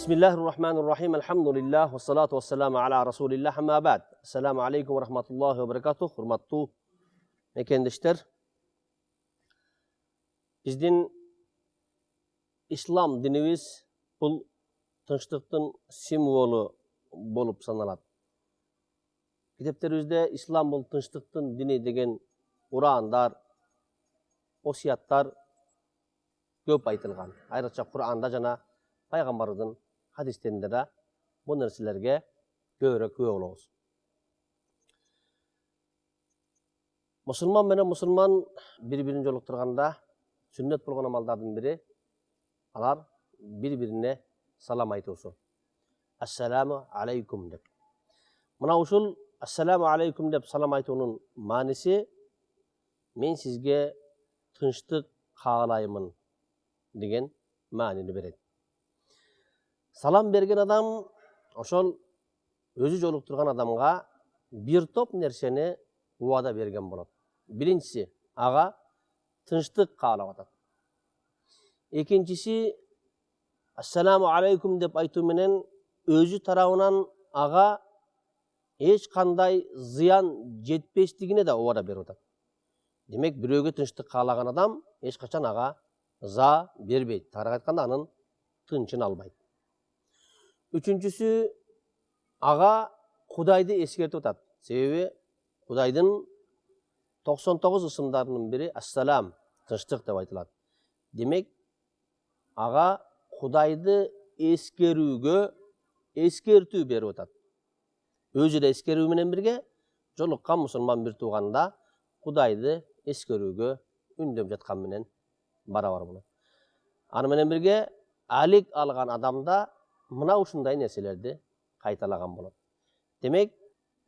Bismillahirrahmanirrahim. Elhamdülillah ve salatu ve selamu ala Resulillah. Amma ba'd. Esselamu aleyküm ve rahmetullahi ve berekatuh. Hurmatlı mekendeşler. Bizden İslam dinimiz bu tınçlıktın simvolu bolup sanalat. Kitaplarımızda İslam bu tınçlıktın dini degen Kur'anlar, osiyatlar köp aytılgan. Ayrıca Kur'an'da jana Peygamber'in hadislerinde de bu narsalarga köp olabız. Musulman menen musulman bir-birini jolukturganda sünnet bolgan amallardan biri alar bir-birine salam aytousu. Assalamu aleykum dep. Mına uşul assalamu aleykum dep salam aytounun manisi men sizge tınçlık kaalayımın degen manini beredi. Salam bergen adam oşol özü jolukturgan adamga bir top nerseni uada bergen bolot. Birincisi aga tınçlık kaalap atat. Ekinçisi assalamu aleykum dep aytуу menen özü tarabынан aga eç kanday ziyan jetpesligine de uada berip atat. Demek biröөгө tınçlık kaalagan adam eç kaçan aga za berbeyt. Tagыраак айтканда анын тынчын албайт. Üçüncüsü aga Kudaydı eskertip atat. Sebebi Kudayдын 99 ısımlarının biri assalam, tınçlık dep aytılат. Demek aga Kudaydı eskerүүgө eskertүү berip atat. Özü de eskerүү menen birge jolukkan musulman bir tuğanda Kudaydı eskerүүgө ündöp жаткан menen barabar bolot. Аны менен birge alik algan adamda mına uşunday nerselerdi kaytalagan bolot. Demek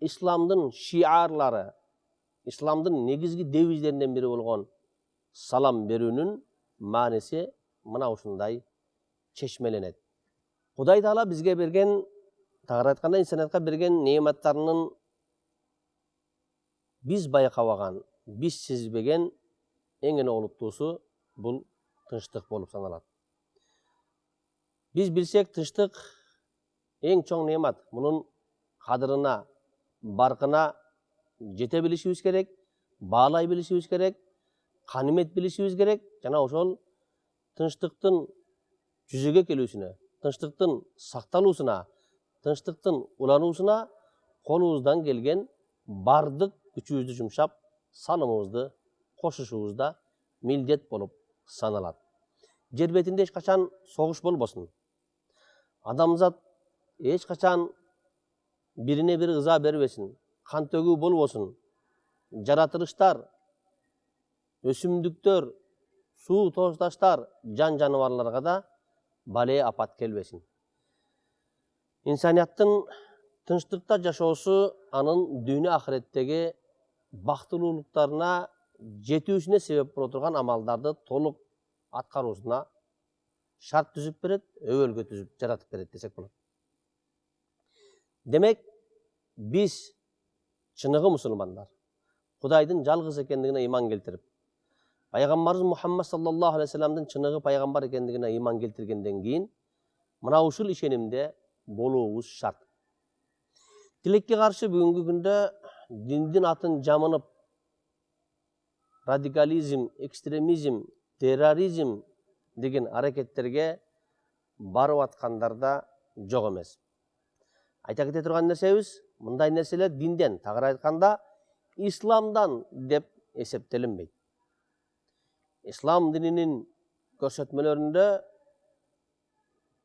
İslamdın şiarları, İslamdın negizgi devizlerinden biri bolgon salam berүүnün manisi mına uşunday çeşmelenet. Kuday Taala bizge bergen, tagыраак айтканда insaniyatка bergen nematlarının biz baykabagan, biz sezbegen en oluttuğusu bu tınçlık bolup sanalat. Biz bilsek tınçlık en çoğ nemat. Bunun kadırına, barkına jete bilişimiz gerek, bağlay bilişimiz gerek, kanimet bilişimiz gerek. Jana oşol tınçlıktın жүзөгө келүүsüne, tınçlıktın saktaluusuna, tınçlıktın ulanuusuna kolumuzdan gelgen bardık güçübüzdü jumşap, sanımızdı koşuşubuzda mildet bolup sanalat. Jer betinde eç kaçan soğuş bolbosun. Adamzat eç kaçan birine bir ıza berbesin. Kan tөгүү bolbosun. Jaratılışlar, ösümdüktör, suu toştaşlar, can janavarlarga da bale apat kelbesin. İnsaniyattın tınçlıkta jaşoosу anın dünya ahirettegi baktılуулуктарына жетүүсүнө себеп боло турган амалдарды толук аткаруусуна şart түзүп берет, өбөлгө түзүп жаратып берет десек болот. Demek biz чыныгы мусулмандар Кудайдын жалгыз экендигине иман келтирип, Пайгамбарыбыз Muhammed sallallahu aleyhi ve sellem'дин чыныгы пайгамбар экендигине иман келтиргенден кийин мына ушул ишенимде болуубуз шарт. Тилекке каршы бүгүнкү күндө диндин атын жамынып радикализм, экстремизм, терроризм деген аракеттерге барып аткандар да жок эмес. Айта кете турган нерсебиз, мындай нерселер динден, тагыраак айтканда исламдан деп эсептелинбейт. Ислам дининин көрсөтмөлөрүндө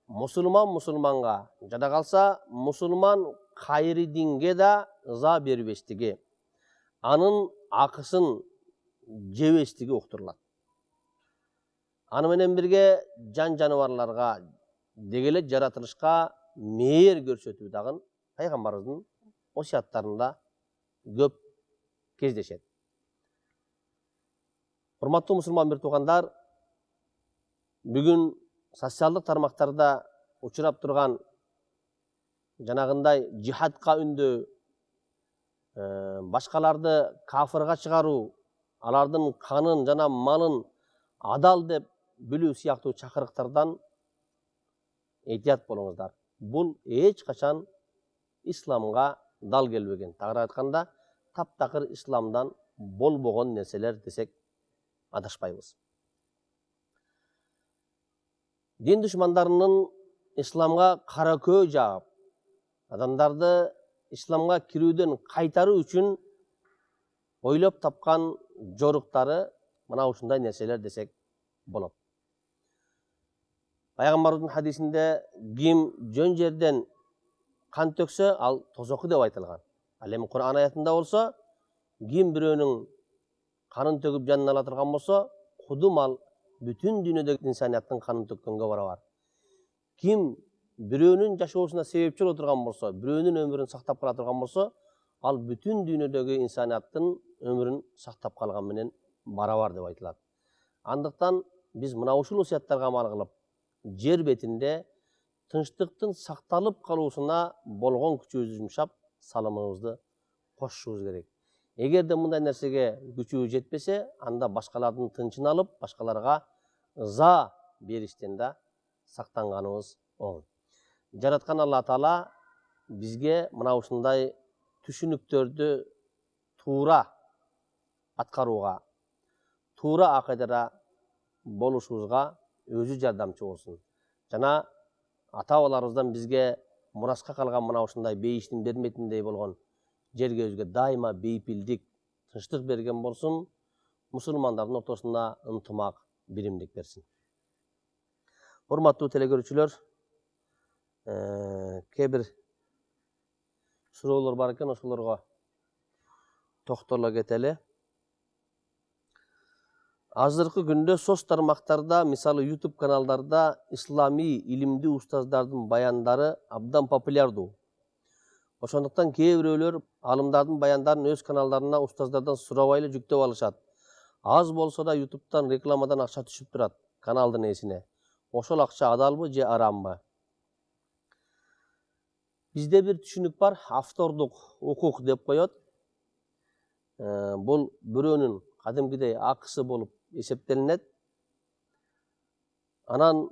мусулманга жада калса мусулман кайры динге да ыза бербештиги, анын акысын жебештиги уктурулат. Аны менен бирге жан жаныбарларга дегеле жаратылышка мээр көрсөтүү дагы пайгамбарыбыздын осияттарында көп кездешет. Урматтуу мусулман бир туугандар, бүгүн социалдык тармактарда учурап турган жанагындай жихадка үндөө, башкаларды кафырга чыгаруу, алардын канын жана малын адал деп билүү сыяктуу чакырыктардан ehtiyat bolуңуздар. Бул эч качан исламга дал келбеген. Тагыраак айтканда, таптакыр исламдан болбогон нерселер десек адашпайбыз. Дин душмандарынын исламга кара көө жаап, адамдарды исламга кирүүдөн кайтаруу үчүн ойлоп тапкан жоруктары мына ушундай нерселер десек болот. Пайгамбарыбыздын хадисинде ким жөн жерден кан төксө, ал тозоку деп айтылган. Ал эми Кур'ан аятында болсо, ким бирөөнүн канын төгүп жанын ала турган болсо, кудум ал бүтүн дүйнөдөгү инсанияттын канын төккөнгө барабар. Ким бирөөнүн жашоосуна себепчи боло турган болсо, бирөөнүн өмүрүн сактап кала турган болсо, ал бүтүн дүйнөдөгү инсанияттын өмүрүн сактап калган менен барабар деп айтылат. Андыктан биз мына ушул осуяттарга амал кылып, жер бетинде тынчтыктын сакталып калуусуна болгон күчүбүздү жумшап, салымыбызды кошушубуз керек. Эгерде мындай нерсеге күчүбүз жетпесе, анда башкалардын тынчын алып, башкаларга ыза бериштен да сактанганыбыз оң. Жараткан Алла Таала бизге мына ушундай түшүнүктөрдү туура аткарууга, туура акыйдада болушубузга өзү жардамчы болсун. Жана ата-бабаларыбыздан бизге мураска калган мына ушундай бейиштин берметиндей болгон жерге өзгө дайыма бейпилдик, тынчтык берген болсун. Мусулмандардын ортосуна ынтымак, биримдик берсин. Урматтуу телекөрүүчүлөр, кээ бир суроолор бар экен, ошолорго токтоло кетели. Азыркы күндө соц тармактарда, мисалы YouTube каналдарда ислами илимдүү устаздардын баяндары абдан популярдуу. Ошондуктан кээ бирөөлөр алымдардын баяндарын өз каналдарына устаздардан сурабай эле жүктөп алышат. Аз болсо да YouTube'дан рекламадан акча түшүп турат каналдын ээсине. Ошол акча адалбы же арамбы? Бизде бир түшүнүк бар, автордук укук деп коет. Бул бирөөнүн кадимкидей акысы болуп эсептелинет. Анан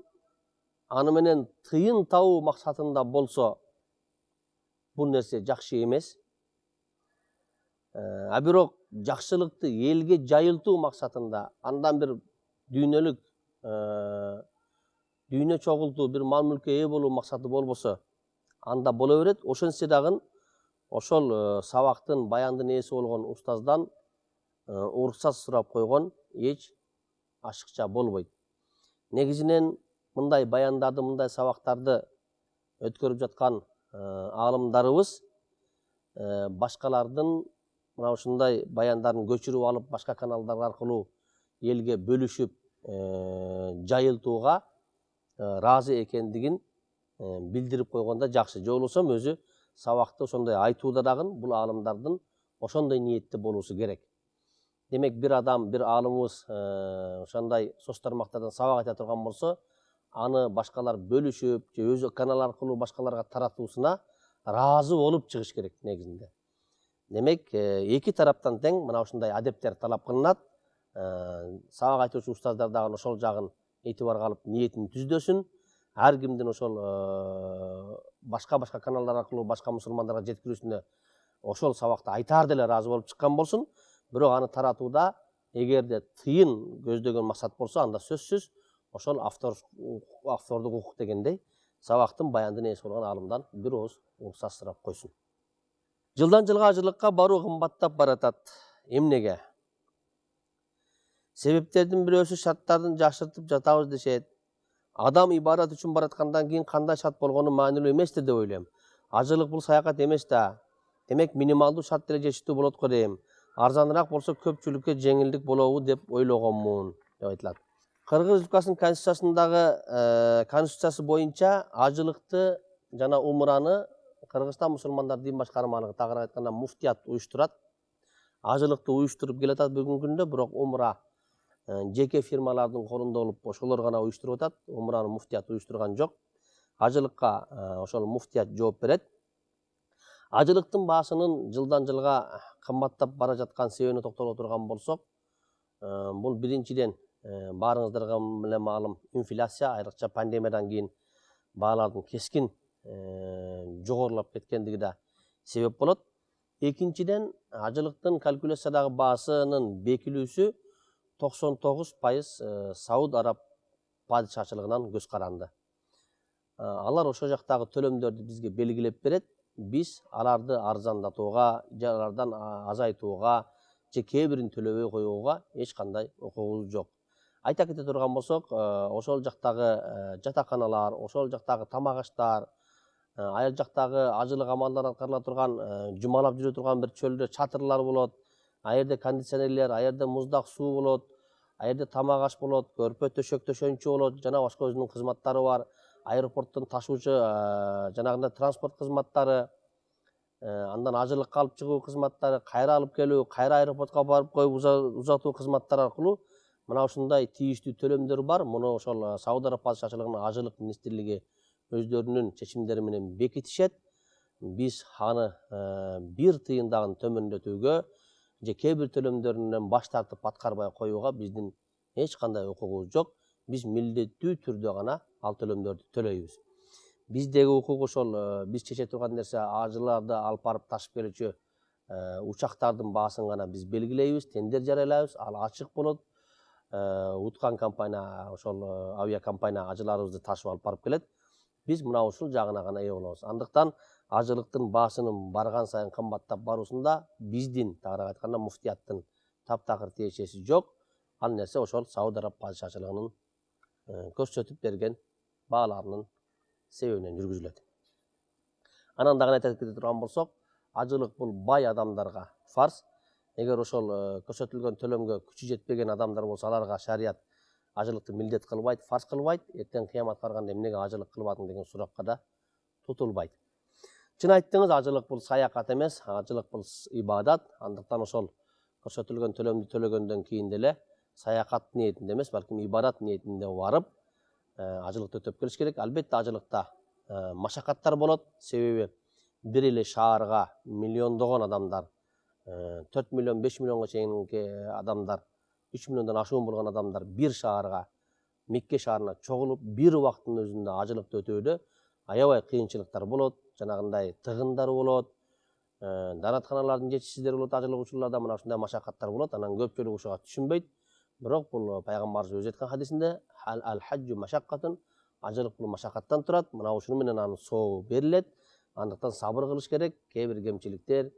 аны менен тыйын табуу максатында болсо, бул нерсе жакшы эмес. А бирок жакшылыкты элге жайылтуу максатында, андан бир дүйнөлүк дүйнө чогултуу, бир мал мүлккө ээ болуу максаты болбосо, анда боло берет. Ошентсе дагы ошол сабактын, баяндын ээси болгон устаздан уруксат сурап койгон эч ашыкча болбойт. Негизинен мындай баяндарды, мындай сабактарды өткөрүп жаткан аалымдарыбыз башкалардын мына ушундай баяндарын көчүрүп алып, башка каналдар аркылуу элге бөлүшүп жайылтууга ыраазы экендигин билдирип койгондо жакшы. Же болбосо өзү сабакты ошондой айтууда дагы бул аалымдардын ошондой ниетте болуусу керек. Демек, бир адам, бир аалымыбыз ошондой соц тармактардан сабак айта турган болсо, аны башкалар бөлүшүп, же өзү канал аркылуу башкаларга таратуусуна ыраазы болуп чыгыш керек негизинде. Демек, эки тараптан тең мына ушундай адептер талап кылынат. Сабак айтуучу устаздар дагы ошол жагын этибарга алып, ниетин түздөсүн. Ар кимдин ошол башка каналдар аркылуу башка мусулмандарга жеткирүүсүнө ошол сабакты айтаар деле ыраазы болуп чыккан болсун. Бирок аны таратууда эгерде тыйын көздөгөн максат болсо, анда сөзсүз ошол автордук укук дегендей сабактын баяндын ээси болгон аалымдан бир ооз уруксат сурап койсун. Жылдан жылга ажылыкка баруу кымбаттап баратат. Эмнеге? Себептердин бирөөсү шарттардын жакшыртып жатабыз дешет. Адам ибадат үчүн бараткандан кийин кандай шарт болгону маанилүү эместир деп ойлойм. Ажылык бул саякат эмес да. Демек, минималдуу шарт деле жетиштүү болот го дейм. Арзаныраак болсо көпчүлүккө жеңилдик болобу деп ойлогонмун деп айтылат. Кыргыз Республикасынын конституциясы боюнча ажылыкты жана умраны Кыргызстан мусулмандар дин башкармалыгы, тагыраак айтканда муфтият уюштурат. Ажылыкты уюштуруп келатат бүгүнкү күндө, бирок умра жеке фирмалардын колунда болуп, ошолор гана уюштуруп атат. Умраны муфтият уюштурган жок. Ажылыкка ошол муфтият жооп берет. Ажылыктын баасынын жылдан жылга кымбаттап бара жаткан себебине токтоло турган болсок, бул биринчиден баарыңыздарга эле маалым инфляция, айрыкча пандемиядан кийин баалардын кескин жогорулап кеткендиги да себеп болот. Экинчиден, ажылыктын калькуляциядагы баасынын бекилүүсү 99% Сауд Араб падишачылыгынан көз каранды. Алар ошол жактагы төлөмдөрдү бизге белгилеп берет. Биз аларды арзандатууга, же алардан азайтууга, же кээ бирин төлөбөй коюуга эч кандай укугубуз жок. Айта кете турган болсок, ошол жактагы жатаканалар, ошол жактагы тамак аштар, аял жактагы ажылык амалдар аткарыла турган, жумалап жүрө турган бир чөлдө чатырлар болот. Ал жерде кондиционерлер, ал жерде муздак суу болот, ал жерде тамак аш болот, көрпө төшөк төшөнчү болот, жана башка өзүнүн кызматтары бар. Аэропорттон ташуучу жанагындай транспорт кызматтары, андан ажылыкка алып чыгуу кызматтары, кайра алып келүү, кайра аэропортко барып коюп узатуу кызматтары аркылуу мына ушундай тийиштүү төлөмдөр бар. Муну ошол Сауд Араб падишачылыгынын ажылык министрлиги өздөрүнүн чечимдери менен бекитишет. Биз аны бир тыйын дагы төмөндөтүүгө же кээ бир төлөмдөрүнөн баш тартып аткарбай коюуга биздин эч кандай укугубуз жок. Биз милдеттүү түрдө гана ал төлөмдөрдү төлөйбүз. Биздеги укук ошол биз чече турган нерсе ажыларды алып барып ташып келүүчү учактардын баасын гана биз белгилейбиз, тендер жарыялайбыз, ал ачык болот. Уткан компания, ошол авиакомпания ажыларыбызды ташып алып барып келет. Биз мына ушул жагына гана ээ болобуз. Андыктан ажылыктын баасынын барган сайын кымбаттап баруусунда биздин, тагыраак айтканда, муфтияттын таптакыр тиешеси жок. Ал нерсе ошол Сауд Араб падишачылыгынын көрсөтүп берген бааларынын себебинен жүргүзүлөт. Анан дагы айта кете турган болсок, ажылык бул бай адамдарга фарз. Эгер ошол көрсөтүлгөн төлөмгө күчү жетпеген адамдар болсо, аларга шарият ажылыкты милдет кылбайт, фарз кылбайт. Эртең кыяматка барганда эмнеге ажылык кылбадың деген суракка да тутулбайт. Чын айттыңыз, ажылык бул саякат эмес, ажылык бул ибадат. Андыктан ошол көрсөтүлгөн төлөмдү төлөгөндөн кийин деле саякат ниетинде эмес, балким ибадат ниетинде барып ажылыкты өтөп келиш керек. Албетте ажылыкта машакаттар болот. Себеби бир эле шаарга миллиондогон адамдар, 4 миллион, 5 миллионго чейинки адамдар, 3 миллиондон ашуун болгон адамдар бир шаарга, Мекке шаарына чогулуп, бир убакыттын өзүндө ажылыкты өтүүдө аябай кыйынчылыктар болот. Жанагындай тыгындар болот, дааратканалардын жетишсиздери болот, ажылык учурларда мына ушундай машакаттар болот. Анан көпчүлүк ушуга түшүнбөйт. Бирок бул пайгамбарыбыз өзү айткан хадисинде аль-хаджу машаккатун, ажылык бул машакаттан турат. Мына ушуну менен анын сообу берилет. Андыктан сабыр кылыш керек. Кээ бир кемчиликтер,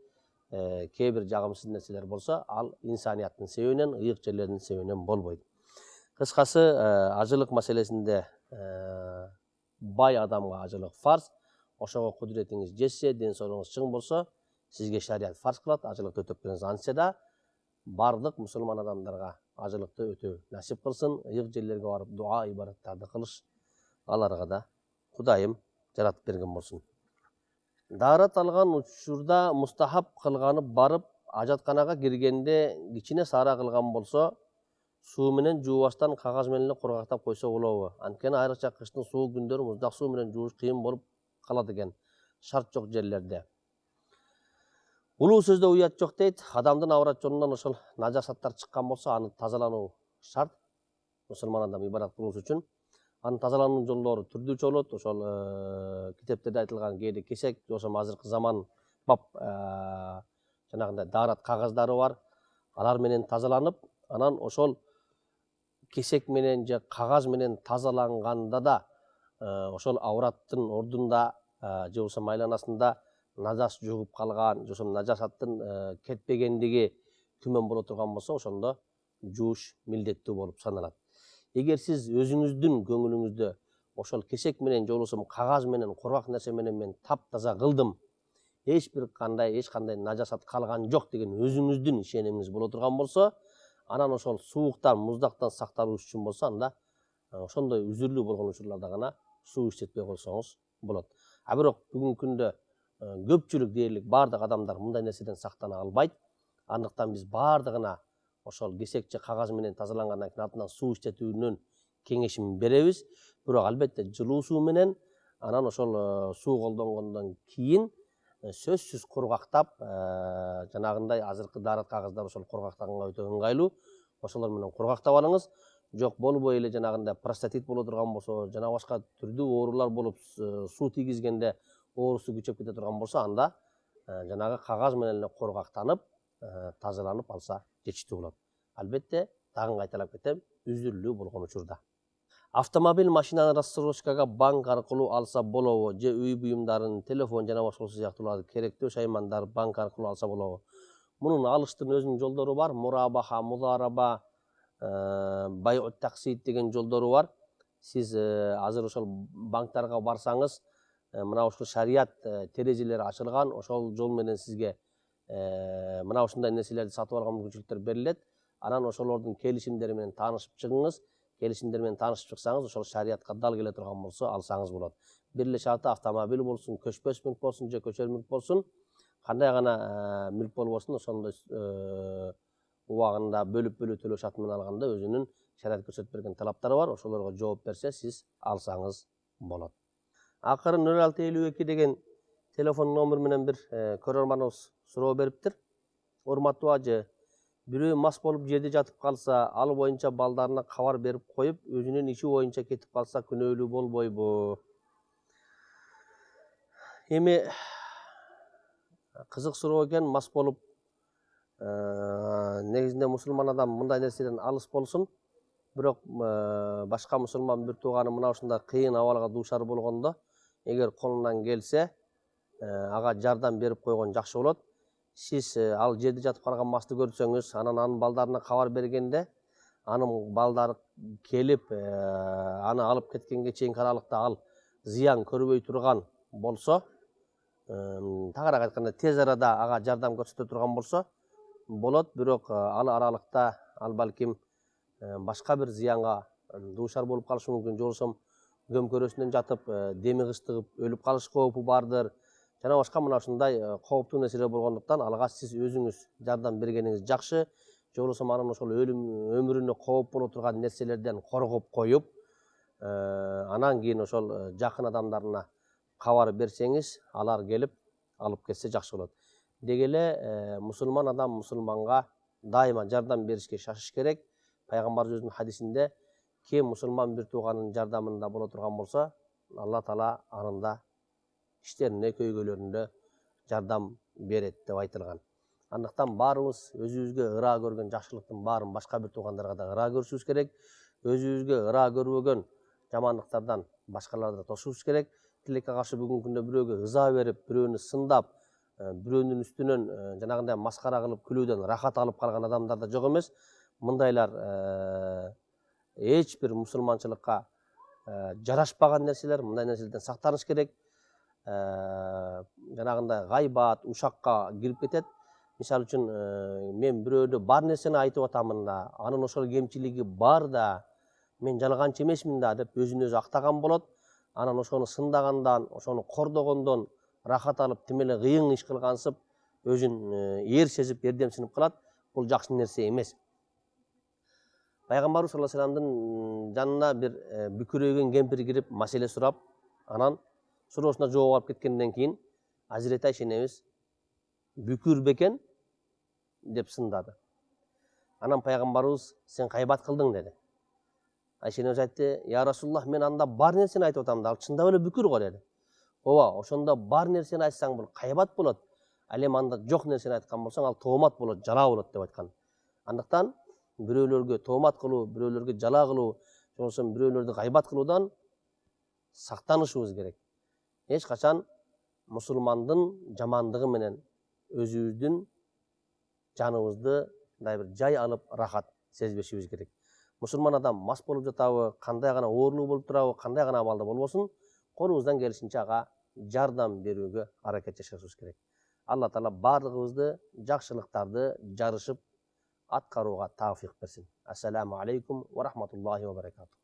кээ бир жагымсыз нерселер болсо, ал инсанияттын себебинен, ыйык жерлердин себебинен болбойт. Кыскасы, ажылык маселесинде бай адамга ажылык фарз. Ошого кудуретиңиз жетсе, ден соолугуңуз чың болсо, сизге шарият фарз кылат, ажылыкты өтөп келиңиз. Антсе да бардык мусулман адамдарга ажылыкты өтөө насип кылсын, ыйык жерлерге барып дуа ибадаттарды кылыш аларга да Кудайым жаратып берген болсун. Даарат алган учурда мустахаб кылганы барып ажатканага киргенде кичине саара кылган болсо, суу менен жуубастан кагаз менен эле кургактап койсо болобу? Анткени айрыкча кыштын суук күндөрү муздак суу менен жууш кыйын болуп калат экен шарт жок жерлерде. Улуу сөздө уят жок дейт. Адамдын аврат жолунан ошол нажасаттар чыккан болсо, аны тазалануу шарт. Мусулман адам ибадат кылуусу үчүн анын тазалануу жолдору түрдүүчө болот. Ошол китептерде айтылган кээде кесек, ошо азыркы заман бап жанагындай даарат кагаздары бар. Алар менен тазаланып, анан ошол кесек менен же кагаз менен тазаланганда да ошол авраттын ордунда же болбосо майланасында нажас жугуп калган, же ошол нажасаттын кетпегендиги күмөн боло турган болсо, ошондо жууш милдеттүү болуп саналат. Эгер сиз өзүңүздүн көңүлүңүздө ошол кесек менен же болбосо кагаз менен, кургак нерсе менен мен таптаза кылдым, эч кандай нажасат калган жок деген өзүңүздүн ишенимиңиз боло турган болсо, анан ошол сууктан, муздактан сакталууш үчүн болсо, анда ошондой үзүрлүү болгон учурларда гана суу иштетпей койсоңуз болот. А бирок бүгүнкү күндө көпчүлүк дээрлик бардык адамдар мындай нерседен сактана албайт. Андыктан биз бардыгына ошол кесек же кагаз менен тазалангандан кийин артынан суу иштетүүнүн кеңешин беребиз. Бирок албетте жылуу суу менен, анан ошол суу колдонгондон кийин сөзсүз кургактап, жанагындай азыркы даарат кагаздар ошол кургактаганга өтө ыңгайлуу. Ошолор менен кургактап алыңыз. жок болбой эле жанагындай простатит боло турган болсо, жана башка түрдүү оорулар болуп суу тийгизгенде оорусу күчөп кете турган болсо, анда жанагы кагаз менен эле коргактанып, тазаланып алса жетиштүү болот. Албетте, дагы кайталап кетем, үзүрлүү болгон учурда. Автомобиль, машинаны рассрочкага банк аркылуу алса болобу, же үй буюмдарын, телефон жана башка сыяктууларды керектүү шаймандар банк аркылуу алса болобу? Мунун алыштын өзүнүн жолдору бар. Мурабаха, мудараба, байут таксид деген жолдору бар. Сиз азыр ошол банктарга барсаңыз, мына ушул шарият терезелери ачылган, ошол жол менен сизге мына ушундай нерселерди сатып алган мүмкүнчүлүктөр берилет. Анан ошолордун келишимдери менен таанышып чыгыңыз. Келишимдер менен таанышып чыксаңыз, ошол шариятка дал келе турган болсо алсаңыз болот. Бир эле шарты автомобиль болсун, көчпөс мүлк болсун же көчөр мүлк болсун, кандай гана мүлк болбосун, ошондой убагында бөлүп төлөө шартын менен алганда өзүнүн шарият көрсөтүп берген талаптары бар. Ошолорго жооп берсе, сиз алсаңыз болот. Акыры 0652 деген телефон номер менен бир көрөрманыбыз суроо бериптир. Урматтуу ажы, бирөө мас болуп жерде жатып калса, ал боюнча балдарына кабар берип коюп, өзүнүн иши боюнча кетип калса күнөөлүү болбойбу? Эми кызык суроо экен. Мас болуп, негизинде мусулман адам мындай нерседен алыс болсун. Бирок башка мусулман бир тууганы мына ушундай кыйын абалга дуушар болгондо, эгер колунан келсе, ага жардам берип койгон жакшы болот. Сиз ал жерде жатып калган масты көрсөңүз, анан анын балдарына кабар бергенде, анын балдары келип, аны алып кеткенге чейинки аралыкта ал зыян көрбөй турган болсо, тагыраак айтканда тез арада ага жардам көрсөтө турган болсо болот. Бирок ал аралыкта ал балким башка бир зыянга дуушар болуп калышы мүмкүн. Же болбосо көмкөрөсүнөн жатып, деми кычтыгып өлүп калыш коопу бардыр. Жана башка мына ушундай кооптуу нерселер болгондуктан алга сиз өзүңүз жардам бергениңиз жакшы. Же болбосо анын ошол өмүрүнө кооп боло турган нерселерден коргоп коюп, анан кийин ошол жакын адамдарына кабар берсеңиз, алар келип алып кетсе жакшы болот. Деги эле мусулман адам мусулманга дайыма жардам беришке шашыш керек. Пайгамбарыбыз өзүнүн хадисинде ким мусулман бир тууганын жардамында боло турган болсо, Алла Таала анында иштерине, көйгөйлөрүндө жардам берет деп айтылган. Андыктан баарыбыз өзүбүзгө ыраа көргөн жакшылыктын баарын башка бир туугандарга да ыраа көрүшүбүз керек. Өзүбүзгө ыраа көрбөгөн жамандыктардан башкаларды тосушубуз керек. Тилекке каршы бүгүнкү күндө бирөөгө ыза берип, бирөөнү сындап, бирөөнүн үстүнөн жанагындай маскара кылып күлүүдөн рахат алып калган адамдар да жок эмес. Мындайлар эч бир мусулманчылыкка жарашпаган нерселер, мындай нерселерден сактаныш керек. Жанагындай гайбат, ушакка кирип кетет. Мисалы үчүн, мен бирөөнө бар нерсени айтып атамын да, анын ошол кемчилиги бар да, мен жалганчы эмесмин да деп өзүн өзү актаган болот. Анан ошону сындагандан, ошону кордогондон рахат алып, тим эле кыйын иш кылгансып, өзүн эр сезип, эрдемсинип калат. Бул жакшы нерсе эмес. Пайгамбарыбыз саллаллаху алейхи вассаламдын жанына бир бүкүрөйгөн кемпир кирип маселе сурап, анан суроосуна жооп алып кеткенден кийин Азирети Айша энебиз бүкүр бекен деп сындады. Анан пайгамбарыбыз сен кайбат кылдың деди. Айша энебиз айтты: "Я Расулуллах, мен анда бар нерсени айтып атам да, ал чындап эле бүкүр го" деди. Ооба, ошондо бар нерсени айтсаң бул кайбат болот. Ал эми анда жок нерсени айткан болсоң, ал тоомат болот, жалаа болот деп айткан. Андыктан бирөөлөргө тоомат кылуу, бирөөлөргө жалаа кылуу, же болбосо бирөөлөрдү гайбат кылуудан сактанышыбыз керек. Эч качан мусулмандын жамандыгы менен өзүбүздүн жаныбызды мындай бир жай алып рахат сезбешибиз керек. Мусулман адам мас болуп жатабы, кандай гана оорулуу болуп турабы, кандай гана абалда болбосун, колубуздан келишинче ага жардам берүүгө аракет жашашыбыз керек. Алла Таала баардыгыбызды жакшылыктарды жарышып аткарууга тауфик берсин. Ассаламу алейкум ва рахматуллахи ва баракатух.